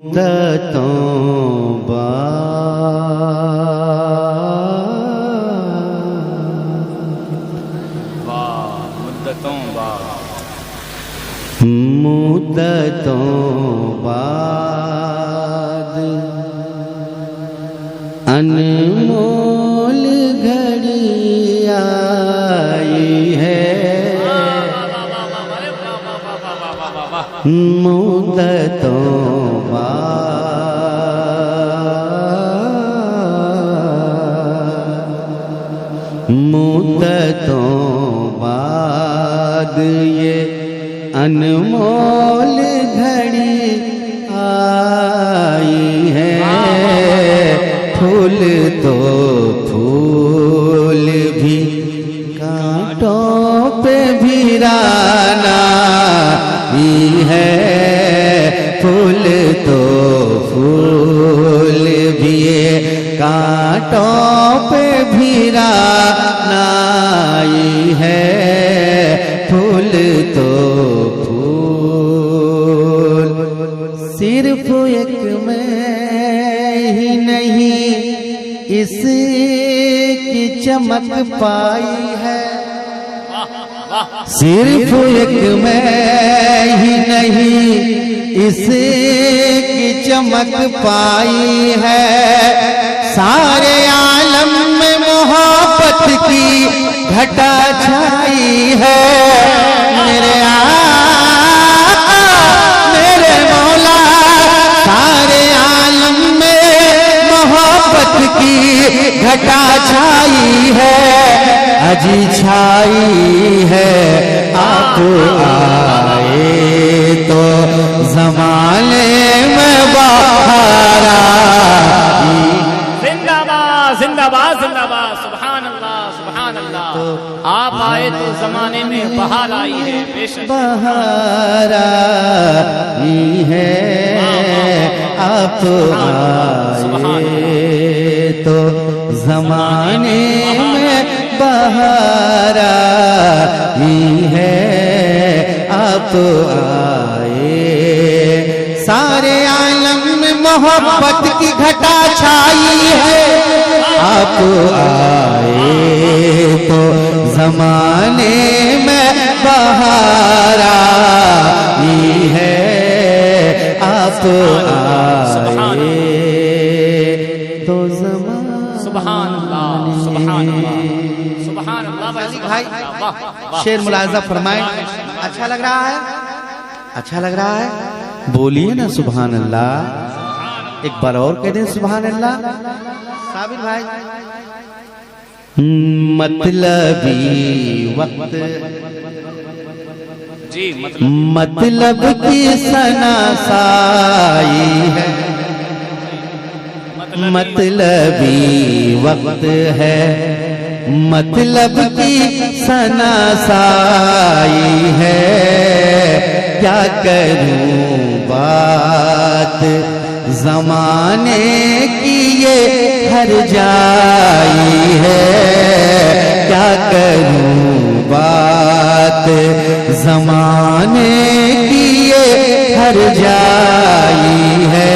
तौबा मुद्दतों बाद अनमोल घड़ी आई है। मुद्दतों बाद ये अनमोल घड़ी आई है। फूल तो फूल भी कांटों पे भिराना ही है। फूल तो फूल भी कांटों पे भिराना ही है। फूल तो फूल सिर्फ एक में ही नहीं इसकी चमक पाई है। सिर्फ एक में ही नहीं इसकी चमक पाई है। सारे आलम में मोहब्बत की घटा छाई है। मेरे मेरे मौला सारे आलम में मोहब्बत की घटा छाई है। अजी छाई है। आप आए तो ज़माने में बहार आई। जिंदाबाद जिंदाबाद जिंदाबाद। सुभान अल्लाह सुभान अल्लाह। आप आए तो जमाने में बहार आई है। बेशक बहार आई है। आप आए तो जमाने में बहार आई है। आप आए सारे आलम में मोहब्बत की घटा छाई है। आप आए तो जमाने में बहार आई है। आप आए तो सुभान अल्लाह सुभान अल्लाह सुभान अल्लाह। भाई शेर मुलाजा फरमाए। अच्छा लग रहा है? अच्छा लग रहा है? बोलिए ना सुभान अल्लाह। एक बार और कह दें सुभान अल्लाह। साबिर भाई मतलबी वक्त जी मतलब की सना साई है। मतलबी वक्त है। मतलब की सना साई है। क्या करूं बात ज़माने की ये हर जाई है। क्या करूं बात ज़माने की ये हर जाई है।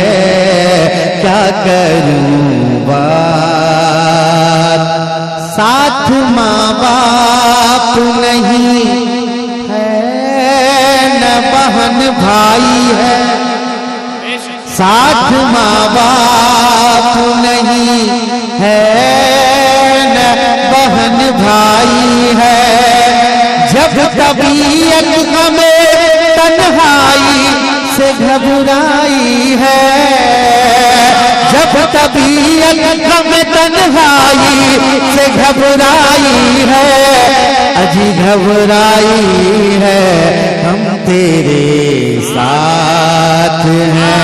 क्या करूं बात साथ माँ बाप नहीं है न बहन भाई है। साथ माँ बाप नहीं है न बहन भाई है। जब तबीयत हमें तन्हाई से घबराई है। जब तबीयत हमें तन्हाई से घबराई है। अजी घबराई है। हम तेरे साथ हैं।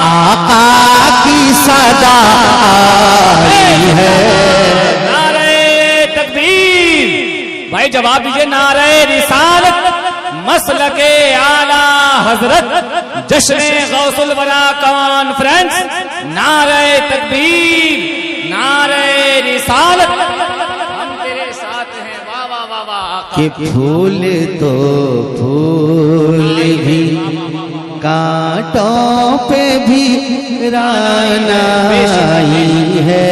आका की सदा आई है। नारे तकबीर। भाई जवाब दीजिए। नारे रिसालत मसलके आला हजरत जश्न गौसुल वरा कॉन्फ्रेंस। नारे तकबीर नारे रिसालत। हम तेरे साथ हैं। वाह वाह वाह वाह। कि फूल तो फूल भी कांटों पे भी रानाई है,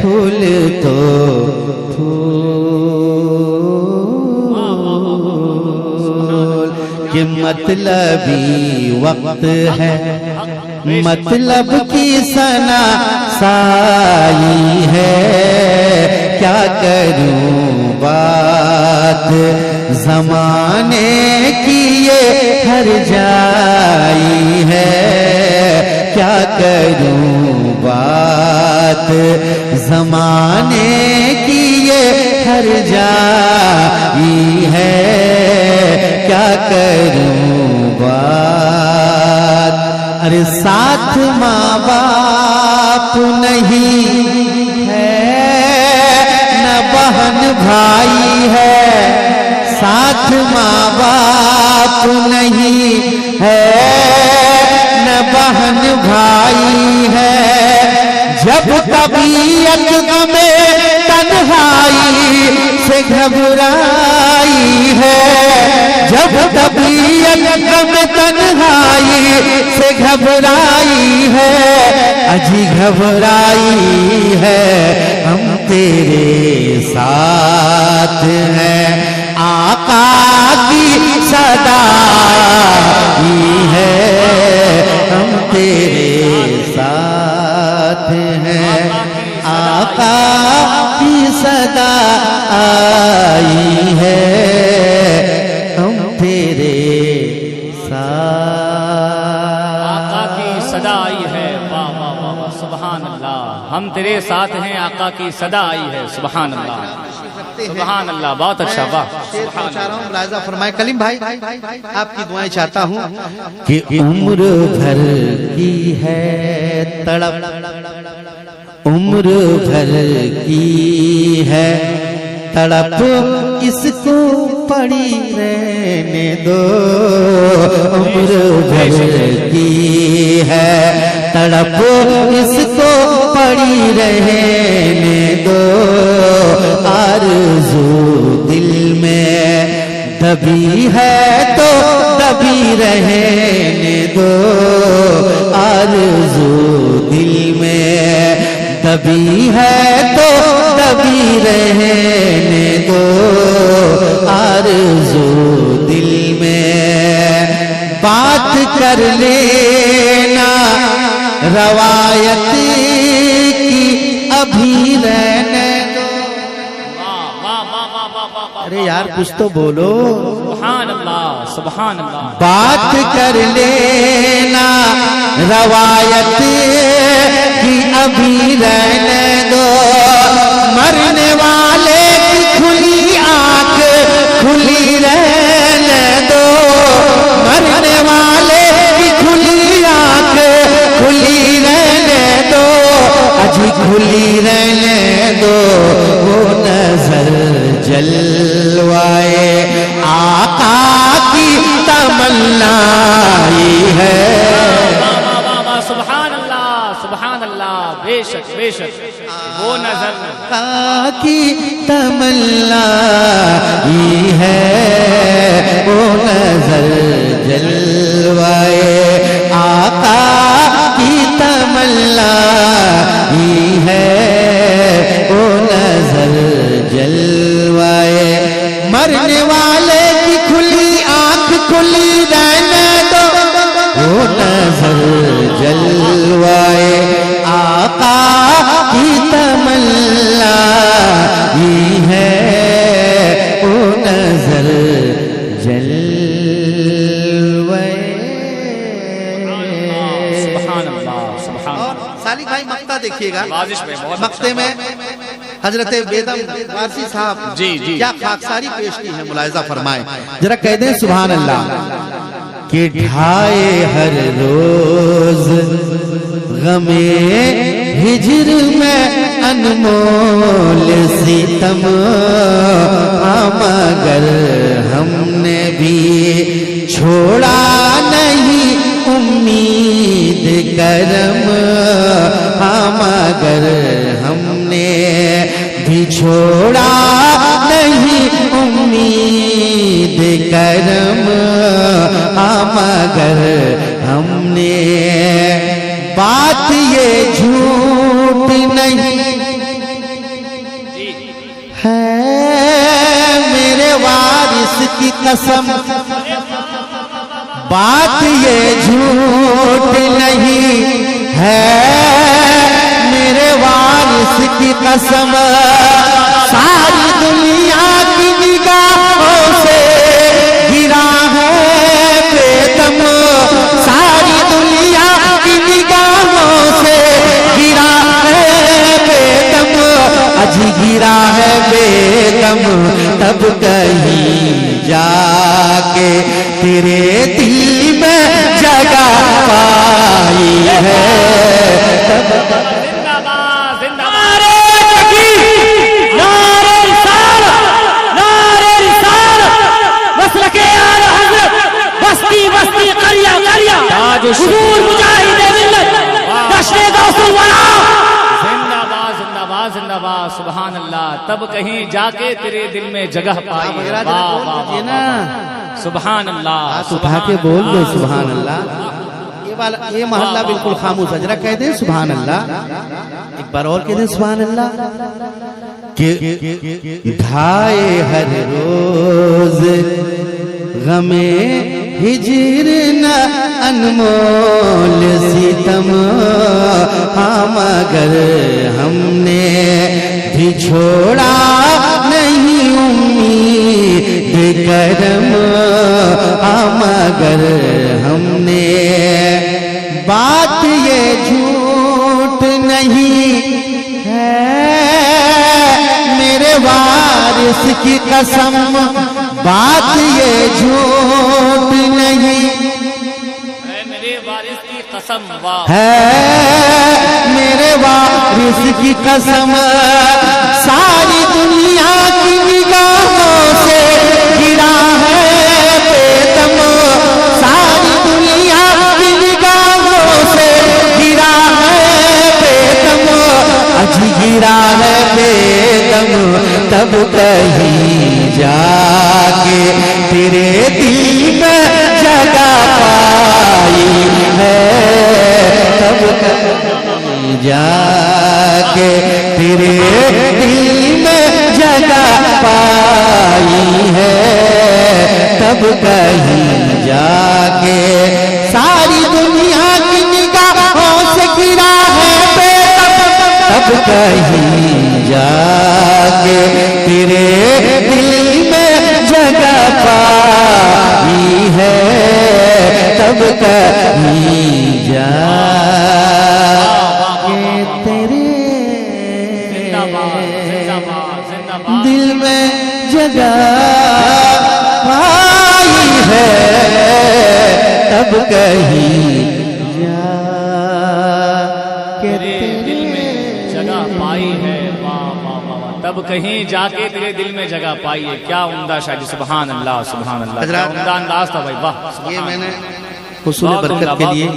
फूल तो फूल के मतलबी वक्त है, मतलब की सना साई है। क्या करूं बात जमाने की ये हर जाई है, क्या करूं बात जमाने की ये हर जाई है, क्या करूं बात। अरे साथ माँ बाप नहीं है, न बहन भाई है, साथ माँ बाप नहीं है, न बहन भाई है। जब तबीयत में तन्हाई से घबराई है, जब तबीयत में तन्हाई से घबराई है, अजी घबराई है, हम तेरे साथ हैं। आका की सदाई है, हम तेरे साथ हैं। आका की सदा आई है, हम तेरे साथ। आका की सदा आई है, वाह वाह वाह वाह, सुभान अल्लाह। हम तेरे साथ हैं, आका की सदा आई है, सुभान अल्लाह सुभान अल्लाह। बहुत अच्छा, वाह। मुलाहिजा फरमाए कलीम भाई, आपकी दुआएं चाहता हूँ कि उम्र भर की है तड़प, उम्र भर की है तड़प, इसको पड़ी रहने दो। उम्र भर की है तड़प, इसको पड़ी रहने दो। आरज़ू दिल में दबी है तो दबी रहने दो। आरज़ू दिल में दबी है तो दबी रहने दो। आरज़ू दिल में बात कर लेना रवायत की अभी रहने दो। अरे यार कुछ तो बोलो। सुभान अल्लाह सुभान अल्लाह। बात कर लेना रवायत की अभी रहने दो। मरने वाले की खुली आंख खुली रहने दो। मरने वाले की खुली आंख खुली रहने दो। अजी खुली रहने दो। वो नजर जलवाए आका की तमन्नाई है। सुभान अल्लाह सुभान अल्लाह। बेशक बेशक वो नजर की तमन्नाई है। वो नजर जलवाए आका की तमन्नाई है। वो नजर जलवाए मरने वाले की खुली आंख खुली रहने दो। वो नजर जलवाए आका की तमन्नाई है। वो नजर जलवाए। सुभान अल्लाह सुभान अल्लाह। सालिक भाई मक्ता देखिएगा, वाजिश में बहुत मक्ते में हजरत बेदम वारसी साहब जी जी क्या खाकसारी पेश की है, मुलाहिजा फरमाए जरा, कह दें सुभान अल्लाह। कि ढाए हर रोज गमे हिजर में अनमोल सितम। मगर हमने भी छोड़ा नहीं उम्मीद करम। मगर हमने भी छोड़ा नहीं उम्मीद दे करम मगर हमने बात ये झूठ नहीं है मेरे वारिस की कसम, बात ये झूठ नहीं है मेरे वारिस की कसम। सारी दुनिया की निगाहों से गिरा है बेदम, सारी दुनिया की निगाहों से गिरा है बेदम, अजी गिरा है बेदम। तब कहीं जाके तेरे दिल में जगह पाई है, तब जिंदाबाद जिंदाबाद बस्ती बस्ती करिया करिया हुजूर मुजाहिद मिल्लत दश्ते गौसुल वरा। जिंदाबाद जिंदाबाद जिंदाबाद सुभान अल्लाह। तब कहीं जाके तेरे दिल में जगह पाई है। वाह वाह वाह ना सुभान अल्लाह। हाथ उठा के बोल दो सुभान अल्लाह। ये मोहल्ला बिल्कुल खामोश, अजरा कह दे सुभान अल्लाह। एक बार और कह दे सुभान अल्लाह। कि ढाए हर रोज गमे हिजर न अनमोल सितम, हाँ मगर हमने भी छोड़ा नहीं उम्मीद करम, हाँ मगर हमने बात ये झूठ नहीं है मेरे वारिस की कसम, बात ये झूठ नहीं मेरे वारिस की कसम। वाह है मेरे वारिस की कसम। सारी दुनिया की निगाहों से गिरा है बेदम, सारी दुनिया की निगाहों से गिरा है बेदम, अजी गिरा है बेदम। तब कहीं जाके तेरे दिल में जगह पाई है, तब कहीं जाके तेरे दिल में जगह पाई है, तब कहीं जाके सारी दुनिया की निगाहों से गिरा है बेदम, तब कहीं जाके तेरे दिल में जगह पाई है, तब कहीं जाके तेरे दिल में जगह पाई है, तब कहीं जाके दिल में जगह पाई है। वाह वाह वाह। तब कहीं जाके तेरे दिल में जगह पाई है। क्या उम्दा शायरी, सुभान अल्लाह सुभान अल्लाह। क्या उम्दा अंदाज था भाई, वाह। ये मैंने हुसूल बरकत के लिए